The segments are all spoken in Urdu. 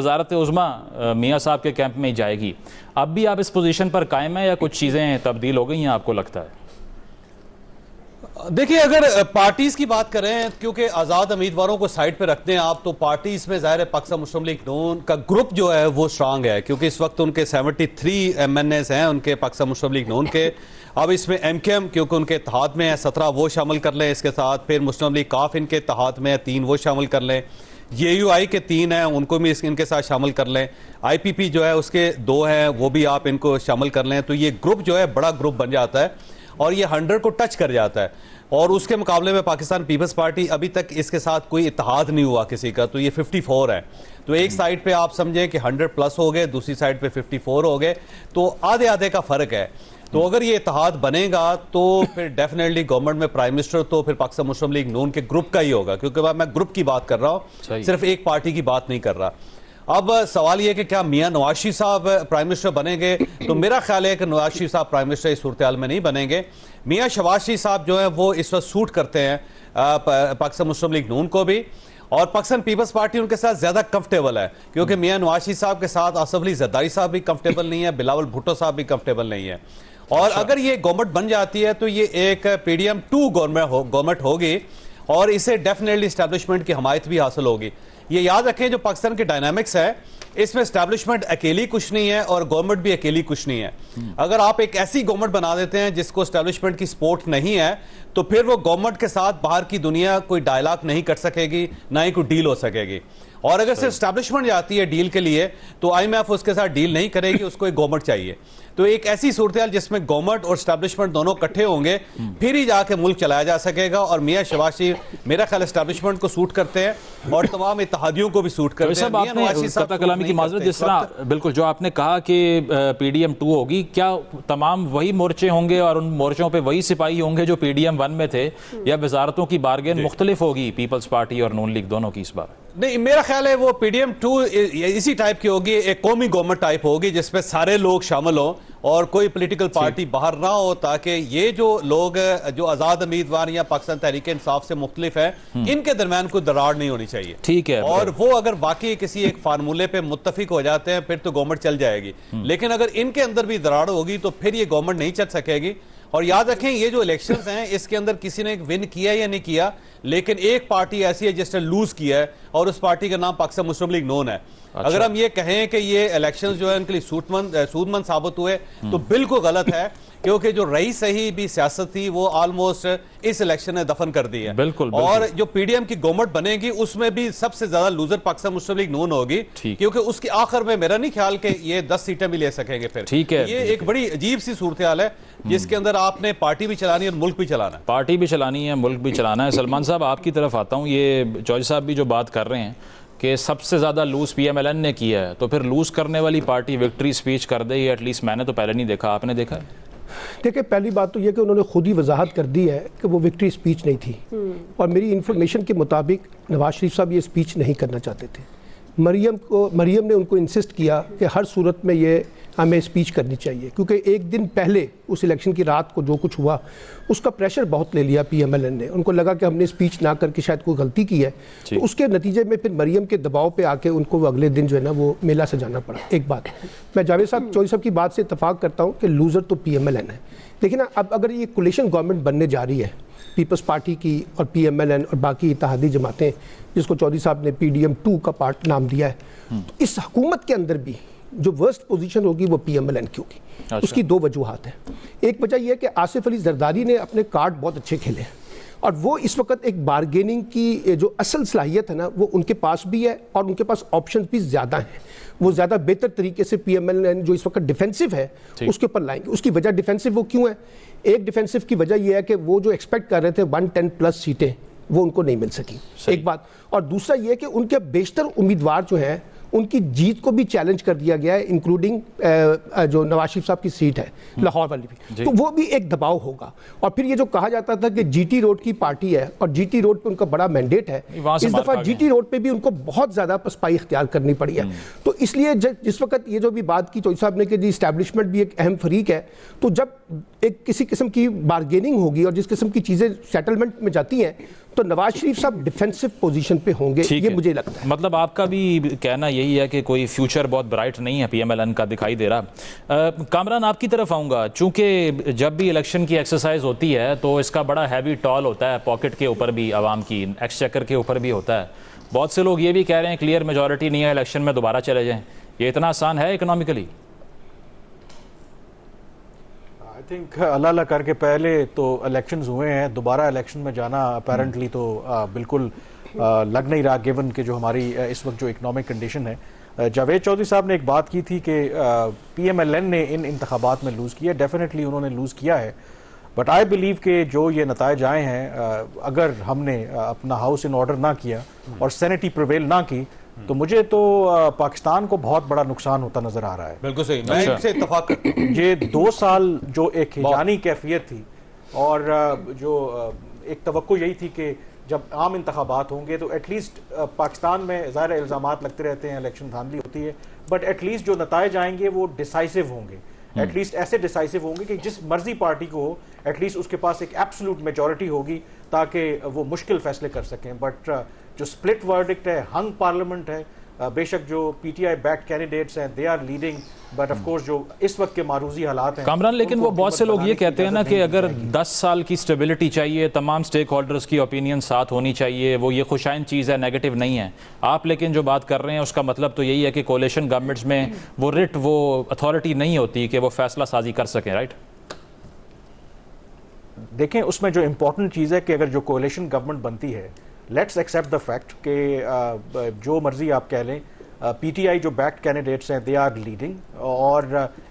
وزارت عظمیٰ میاں صاحب کے کیمپ میں ہی جائے گی. اب بھی آپ اس پوزیشن پر قائم ہیں یا کچھ چیزیں تبدیل ہو گئی ہیں آپ کو لگتا ہے؟ دیکھیے اگر پارٹیز کی بات کریں کیونکہ آزاد امیدواروں کو سائٹ پہ رکھتے ہیں آپ تو پارٹیز میں ظاہر ہے پاکستان مسلم لیگ نون کا گروپ جو ہے وہ سٹرانگ ہے کیونکہ اس وقت ان کے 73 ایم این ایز ہیں ان کے پاکستان مسلم لیگ نون کے. اب اس میں ایم کے ایم کیونکہ ان کے اتحاد میں ہے 17 وہ شامل کر لیں, اس کے ساتھ پھر مسلم لیگ کاف ان کے اتحاد میں ہے 3 وہ شامل کر لیں, یہ یو آئی کے 3 ہیں ان کو بھی ان کے ساتھ شامل کر لیں, آئی پی پی جو ہے اس کے 2 ہیں وہ بھی آپ ان کو شامل کر لیں, تو یہ گروپ جو ہے بڑا گروپ بن جاتا ہے اور یہ 100 کو ٹچ کر جاتا ہے. اور اس کے مقابلے میں پاکستان پیپلز پارٹی ابھی تک اس کے ساتھ کوئی اتحاد نہیں ہوا کسی کا, تو یہ 54 ہے. تو ایک سائڈ پہ آپ سمجھیں کہ 100 پلس ہو گئے, دوسری سائڈ پہ 54 ہو گئے, تو آدھے آدھے کا فرق ہے. تو اگر یہ اتحاد بنے گا تو پھر ڈیفینیٹلی گورنمنٹ میں پرائم منسٹر تو پھر پاکستان مسلم لیگ نون کے گروپ کا ہی ہوگا, کیونکہ میں گروپ کی بات کر رہا ہوں, صرف ایک پارٹی کی بات نہیں کر رہا. اب سوال یہ کہ کیا میاں نواز شریف صاحب پرائم منسٹر بنیں گے, تو میرا خیال ہے کہ نواز شریف صاحب پرائم منسٹر اس صورتحال میں نہیں بنیں گے. میاں شہباز شریف صاحب جو ہیں وہ اس وقت سوٹ کرتے ہیں پاکستان مسلم لیگ نون کو بھی, اور پاکستان پیپلز پارٹی ان کے ساتھ زیادہ کمفرٹیبل ہے کیونکہ میاں نواز شریف صاحب کے ساتھ آصف علی زرداری صاحب بھی کمفرٹیبل نہیں ہے, بلاول بھٹو صاحب بھی کمفرٹیبل نہیں ہے. اور اگر یہ گورنمنٹ بن جاتی ہے تو یہ ایک پی ڈی ایم 2 گورنمنٹ ہوگی اور اسے ڈیفینیٹلی اسٹیبلشمنٹ کی حمایت بھی حاصل ہوگی. یہ یاد رکھیں جو پاکستان کے ڈائنامکس ہے اس میں اسٹیبلشمنٹ اکیلی کچھ نہیں ہے اور گورنمنٹ بھی اکیلی کچھ نہیں ہے. اگر آپ ایک ایسی گورنمنٹ بنا دیتے ہیں جس کو اسٹیبلشمنٹ کی سپورٹ نہیں ہے تو پھر وہ گورنمنٹ کے ساتھ باہر کی دنیا کوئی ڈائلاگ نہیں کر سکے گی, نہ ہی کوئی ڈیل ہو سکے گی. اور اگر صرف اسٹیبلشمنٹ جاتی ہے ڈیل کے لیے تو آئی ایم ایف اس کے ساتھ ڈیل نہیں کرے گی, اس کو ایک گورنمنٹ چاہیے. تو ایک ایسی صورتحال جس میں گورنمنٹ اور اسٹیبلشمنٹ دونوں کٹھے ہوں گے پھر ہی جا کے ملک چلایا جا سکے گا. اور میاں شہباز شریف میرا خیال اسٹیبلشمنٹ کو سوٹ کرتے ہیں اور تمام اتحادیوں کو بھی سوٹ کرتے ہیں. آپ نے قطع کلامی کی معذرت, جس طرح بالکل جو آپ نے کہا کہ پی ڈی ایم 2 ہوگی, کیا تمام وہی مورچے ہوں گے اور ان مورچوں پہ وہی سپاہی ہوں گے جو پی ڈی ایم 1 میں تھے, یا وزارتوں کی بارگین مختلف ہوگی پیپلز پارٹی اور نون لیگ دونوں کی اس بار؟ نہیں, میرا خیال ہے وہ پی ڈی ایم 2 اسی ٹائپ کی ہوگی, ایک قومی گورنمنٹ ٹائپ ہوگی جس پہ سارے لوگ شامل ہوں اور کوئی پولیٹیکل پارٹی باہر نہ ہو, تاکہ یہ جو لوگ جو آزاد امیدوار یا پاکستان تحریک انصاف سے مختلف ہیں ان کے درمیان کوئی دراڑ نہیں ہونی چاہیے. ٹھیک ہے, اور وہ اگر واقعی کسی ایک فارمولے پہ متفق ہو جاتے ہیں پھر تو گورنمنٹ چل جائے گی, لیکن اگر ان کے اندر بھی دراڑ ہوگی تو پھر یہ گورنمنٹ نہیں چل سکے گی. اور یاد رکھیں یہ جو الیکشنز ہیں اس کے اندر کسی نے ون کیا یا نہیں کیا, لیکن ایک پارٹی ایسی ہے جس نے لوز کیا ہے اور اس پارٹی کا نام پاکستان مسلم لیگ نون ہے. اگر ہم یہ کہیں کہ یہ الیکشنز جو ہے ان کے لیے سودمند ثابت ہوئے تو بالکل غلط ہے, کیونکہ جو رئی صحیح بھی سیاست تھی وہ آلموسٹ اس الیکشن نے دفن کر دی ہے. اور جو پی ڈی ایم کی گورنمنٹ بنے گی اس میں بھی سب سے زیادہ لوزر پاکستان مسلم لیگ نون ہوگی, کیونکہ اس کے آخر میں میرا نہیں خیال کہ یہ 10 سیٹیں بھی لے سکیں گے. پھر یہ ایک بڑی عجیب سی صورتحال ہے جس کے اندر آپ نے پارٹی بھی چلانی ہے اور ملک بھی چلانا ہے. پارٹی بھی چلانی ہے, ملک بھی چلانا ہے. سلمان صاحب آپ کی طرف آتا ہوں, یہ چودھری صاحب بھی جو بات کر رہے ہیں کہ سب سے زیادہ loss P M L N نے کیا ہے, تو پھر لوز کرنے والی پارٹی وکٹری سپیچ کر دے, یہ ایٹ لیسٹ میں نے تو پہلے نہیں دیکھا, آپ نے دیکھا ہے؟ دیکھیں پہلی بات تو یہ کہ انہوں نے خود ہی وضاحت کر دی ہے کہ وہ وکٹری سپیچ نہیں تھی, اور میری انفارمیشن کے مطابق نواز شریف صاحب یہ سپیچ نہیں کرنا چاہتے تھے. مریم نے ان کو انسسٹ کیا کہ ہر صورت میں یہ ہمیں سپیچ کرنی چاہیے, کیونکہ ایک دن پہلے اس الیکشن کی رات کو جو کچھ ہوا اس کا پریشر بہت لے لیا پی ایم ایل این نے. ان کو لگا کہ ہم نے سپیچ نہ کر کے شاید کوئی غلطی کی ہے, تو اس کے نتیجے میں پھر مریم کے دباؤ پہ آ کے ان کو وہ اگلے دن جو ہے نا وہ میلہ سجانا پڑا. ایک بات میں جاوید صاحب چودھری صاحب کی بات سے اتفاق کرتا ہوں کہ لوزر تو پی ایم ایل این ہے, لیکن اب اگر یہ کولیشن گورنمنٹ بننے جا رہی ہے پیپلز پارٹی کی اور پی ایم ایل این اور باقی اتحادی جماعتیں جس کو چودھری صاحب نے پی ڈی ایم 2 کا پارٹ نام دیا ہے, تو اس حکومت کے اندر بھی جو ورسٹ پوزیشن ہوگی وہ پی ایم ایل این کی ہوگی. اس کی 2 وجوہات ہیں. ایک وجہ یہ ہے کہ آصف علی زرداری نے اپنے کارڈ بہت اچھے کھیلے ہیں اور وہ اس وقت ایک بارگیننگ کی جو اصل صلاحیت ہے نا وہ ان کے پاس بھی ہے اور ان کے پاس آپشنز بھی زیادہ ہیں. وہ زیادہ بہتر طریقے سے پی ایم ایل این جو اس وقت ڈیفینسو ہے اس کے اوپر لائیں گے. اس کی وجہ ڈیفینسو وہ کیوں ہے؟ ایک ڈیفینسو کی وجہ یہ ہے کہ وہ جو ایکسپیکٹ کر رہے تھے 110 پلس سیٹیں وہ ان کو نہیں مل سکی, ایک بات. اور دوسرا یہ کہ ان کے بیشتر امیدوار جو ہیں ان کی جیت کو بھی چیلنج کر دیا گیا ہے, انکلوڈنگ جو نواز شریف صاحب کی سیٹ ہے لاہور والی بھی, تو وہ بھی ایک دباؤ ہوگا. اور پھر یہ جو کہا جاتا تھا کہ جی ٹی روڈ کی پارٹی ہے اور جی ٹی روڈ پہ ان کا بڑا مینڈیٹ ہے, اس دفعہ جی ٹی روڈ پہ بھی ان کو بہت زیادہ پسپائی اختیار کرنی پڑی ہے. تو اس لیے جس وقت یہ جو بھی بات کی چودھری صاحب نے کہ جی اسٹیبلشمنٹ بھی ایک اہم فریق ہے, تو جب ایک کسی قسم کی بارگیننگ ہوگی اور جس قسم کی چیزیں سیٹلمنٹ میں جاتی ہیں تو نواز شریف صاحب ڈیفینسو پوزیشن پہ ہوں گے، یہ مجھے لگتا ہے. مطلب آپ کا بھی کہنا یہی ہے کہ کوئی فیوچر بہت برائٹ نہیں ہے پی ایم ایل این کا دکھائی دے رہا. کامران آپ کی طرف آؤں گا، چونکہ جب بھی الیکشن کی ایکسرسائز ہوتی ہے تو اس کا بڑا ہیوی ٹال ہوتا ہے پاکٹ کے اوپر بھی، عوام کی ایکسچیکر کے اوپر بھی ہوتا ہے. بہت سے لوگ یہ بھی کہہ رہے ہیں کلیئر میجورٹی نہیں ہے، الیکشن میں دوبارہ چلے جائیں. یہ اتنا آسان ہے اکنامکلی؟ آئی تھنک اللہ اللہ کر کے پہلے تو الیکشنز ہوئے ہیں، دوبارہ الیکشن میں جانا اپیرنٹلی تو بالکل لگ نہیں رہا، گیون کہ جو ہماری اس وقت جو اکنامک کنڈیشن ہے. جاوید چودھری صاحب نے ایک بات کی تھی کہ پی ایم ایل این نے ان انتخابات میں لوز کیا، ڈیفینیٹلی انہوں نے لوز کیا ہے، بٹ آئی بلیو کہ جو یہ نتائج آئے ہیں، اگر ہم نے اپنا ہاؤس ان آرڈر نہ کیا اور سینیٹی پریویل نہ کی تو مجھے تو پاکستان کو بہت بڑا نقصان ہوتا نظر آ رہا ہے. بالکل صحیح، میں ان سے اتفاق کرتا ہوں. یہ 2 سال جو ایک ہیجانی کیفیت تھی، اور جو ایک توقع یہی تھی کہ جب عام انتخابات ہوں گے تو ایٹ لیسٹ پاکستان میں ظاہر الزامات لگتے رہتے ہیں، الیکشن دھاندلی ہوتی ہے، بٹ ایٹ لیسٹ جو نتائج آئیں گے وہ ڈیسائسو ہوں گے، ایٹ لیسٹ ایسے ڈیسائسو ہوں گے کہ جس مرضی پارٹی کو ہو ایٹ لیسٹ اس کے پاس ایک ایبسولوٹ میجورٹی ہوگی تاکہ وہ مشکل فیصلے کر سکیں. بٹ جو سپلٹ ورڈکٹ ہے، ہنگ پارلیمنٹ ہے، بے شک جو پی ٹی آئی بیکڈ کینڈیڈیٹس ہیں they are leading, but of course جو اس وقت کے معروضی حالات ہیں کامران، لیکن وہ بہت سے لوگ یہ کہتے ہیں نا کہ اگر 10 سال کی سٹیبلٹی چاہیے، تمام سٹیک ہولڈرز کی اوپینین ساتھ ہونی چاہیے، وہ یہ خوشائند چیز ہے، نیگیٹو نہیں ہے. آپ لیکن جو بات کر رہے ہیں اس کا مطلب تو یہی ہے کہ کولیشن گورنمنٹس میں وہ رٹ، وہ اتھارٹی نہیں ہوتی کہ وہ فیصلہ سازی کر سکیں، رائٹ؟ دیکھیں اس میں جو امپورٹنٹ چیز ہے کہ اگر جو کولیشن گورنمنٹ بنتی ہے، لیٹس ایکسیپٹ دا فیکٹ کہ جو مرضی آپ کہہ لیں، پی ٹی آئی جو بیکڈ کینڈیڈیٹس ہیں دے آر لیڈنگ، اور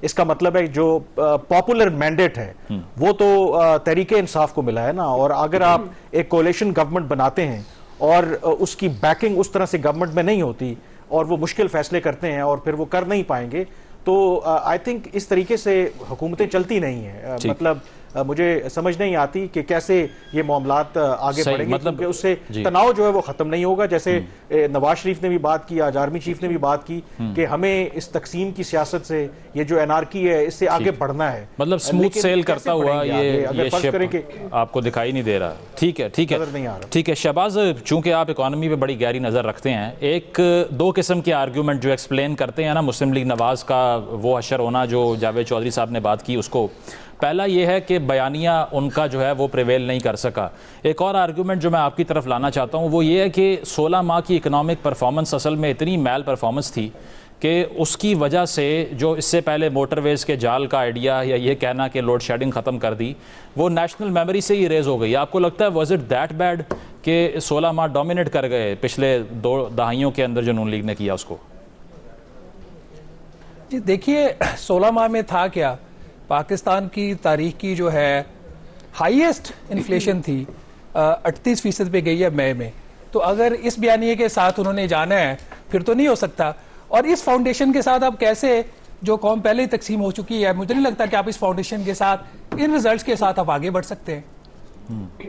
اس کا مطلب ہے جو پاپولر مینڈیٹ ہے وہ تو تحریک انصاف کو ملا ہے نا. اور اگر آپ ایک کولیشن گورنمنٹ بناتے ہیں اور اس کی بیکنگ اس طرح سے گورنمنٹ میں نہیں ہوتی اور وہ مشکل فیصلے کرتے ہیں اور پھر وہ کر نہیں پائیں گے، تو آئی تھنک اس طریقے سے حکومتیں چلتی نہیں ہیں. مطلب مجھے سمجھ نہیں آتی کہ کیسے یہ معاملات آگے بڑھیں گے، کیونکہ اس سے تناؤ جو ہے وہ ختم نہیں ہوگا. جیسے نواز شریف نے بھی بات کی، آج آرمی چیف نے بھی بات کی کہ ہمیں اس تقسیم کی سیاست سے، یہ جو انارکی ہے، اس سے آگے بڑھنا ہے. مطلب سموتھ سیل کرتا ہوا یہ شپ آپ کو دکھائی نہیں دے رہا. ٹھیک ہے ٹھیک ہے. شہباز، چونکہ آپ اکانومی پہ بڑی گہری نظر رکھتے ہیں، 2 قسم کے آرگیومنٹ جو ایکسپلین کرتے ہیں نا مسلم لیگ نواز کا وہ حشر ہونا جو جاوید چودھری صاحب نے بات کی اس کو، پہلا یہ ہے کہ بیانیہ ان کا جو ہے وہ پریویل نہیں کر سکا. ایک اور آرگیومنٹ جو میں آپ کی طرف لانا چاہتا ہوں وہ یہ ہے کہ 16 ماہ کی اکنامک پرفارمنس اصل میں اتنی میل پرفارمنس تھی کہ اس کی وجہ سے جو اس سے پہلے موٹر ویز کے جال کا آئیڈیا یا یہ کہنا کہ لوڈ شیڈنگ ختم کر دی، وہ نیشنل میموری سے ہی ریز ہو گئی. آپ کو لگتا ہے واز اٹ دیٹ بیڈ کہ 16 ماہ ڈومینیٹ کر گئے پچھلے 2 دہائیوں کے اندر جو نون لیگ نے کیا اس کو؟ جی دیکھیے، 16 ماہ میں تھا کیا؟ پاکستان کی تاریخ کی جو ہے ہائیسٹ انفلیشن تھی، 38% پہ گئی ہے مئی میں. تو اگر اس بیانیے کے ساتھ انہوں نے جانا ہے پھر تو نہیں ہو سکتا. اور اس فاؤنڈیشن کے ساتھ اب کیسے، جو قوم پہلے ہی تقسیم ہو چکی ہے، مجھے نہیں لگتا کہ آپ اس فاؤنڈیشن کے ساتھ، ان ریزلٹس کے ساتھ آپ آگے بڑھ سکتے ہیں.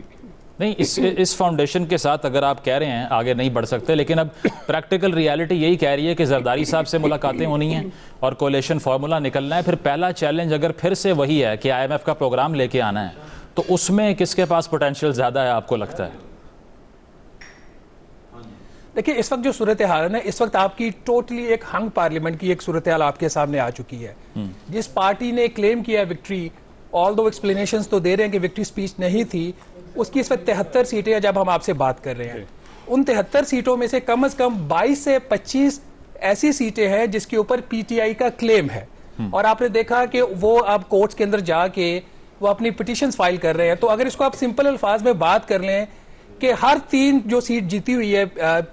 نہیں، اس فاؤنڈیشن کے ساتھ اگر آپ کہہ رہے ہیں آگے نہیں بڑھ سکتے، لیکن اب پریکٹیکل ریالٹی یہی کہہ رہی ہے کہ زرداری صاحب سے ملاقاتیں ہونی ہیں اور کولیشن فارمولا نکلنا ہے. پھر پہلا چیلنج اگر پھر سے وہی ہے کہ IMF کا پروگرام لے کے آنا ہے، تو اس میں کس کے پاس پوٹینشیل زیادہ ہے آپ کو لگتا ہے؟ دیکھیے اس وقت جو صورتحال ہے، اس وقت آپ کی ٹوٹلی ایک ہنگ پارلیمنٹ کی ایک صورتحال آپ کے سامنے آ چکی ہے. جس پارٹی نے کلیم کیا وکٹری، آل دو ایکسپلینیشنز تو دے رہے ہیں کہ وکٹری سپیچ نہیں تھی، اس کی اس وقت 73 سیٹیں ہیں جب ہم آپ سے بات کر رہے ہیں. ان 73 سیٹوں میں سے کم از کم 22 سے 25 ایسی سیٹیں ہیں جس کے اوپر پی ٹی آئی کا کلیم ہے. اور آپ نے دیکھا کہ وہ آپ کورٹس کے اندر جا کے وہ اپنی پٹیشنز فائل کر رہے ہیں. تو اگر اس کو آپ سمپل الفاظ میں بات کر لیں کہ ہر 3 جو سیٹ جیتی ہوئی ہے،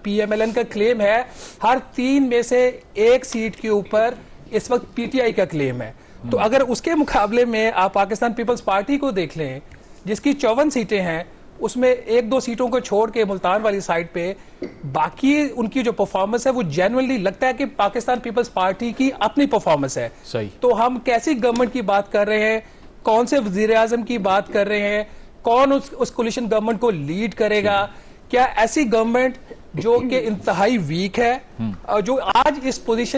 پی ایم ایل این کا کلیم ہے، ہر 3 میں سے 1 سیٹ کے اوپر اس وقت پی ٹی آئی کا کلیم ہے. تو اگر اس کے مقابلے میں آپ پاکستان پیپلز پارٹی کو دیکھ لیں جس کی 54 سیٹیں ہیں، اس میں 1-2 سیٹوں کو چھوڑ کے ملتان والی سائڈ پہ باقی ان کی جو پرفارمنس ہے وہ جینوئنلی لگتا ہے کہ پاکستان پیپلز پارٹی کی اپنی پرفارمنس ہے. تو ہم کیسی گورنمنٹ کی بات کر رہے ہیں، کون سے وزیر اعظم کی بات کر رہے ہیں، کون اس کولیشن گورنمنٹ کو لیڈ کرے گا؟ کیا ایسی گورنمنٹ جو کہ انتہائی ویک ہے، جو آج اس پوزیشن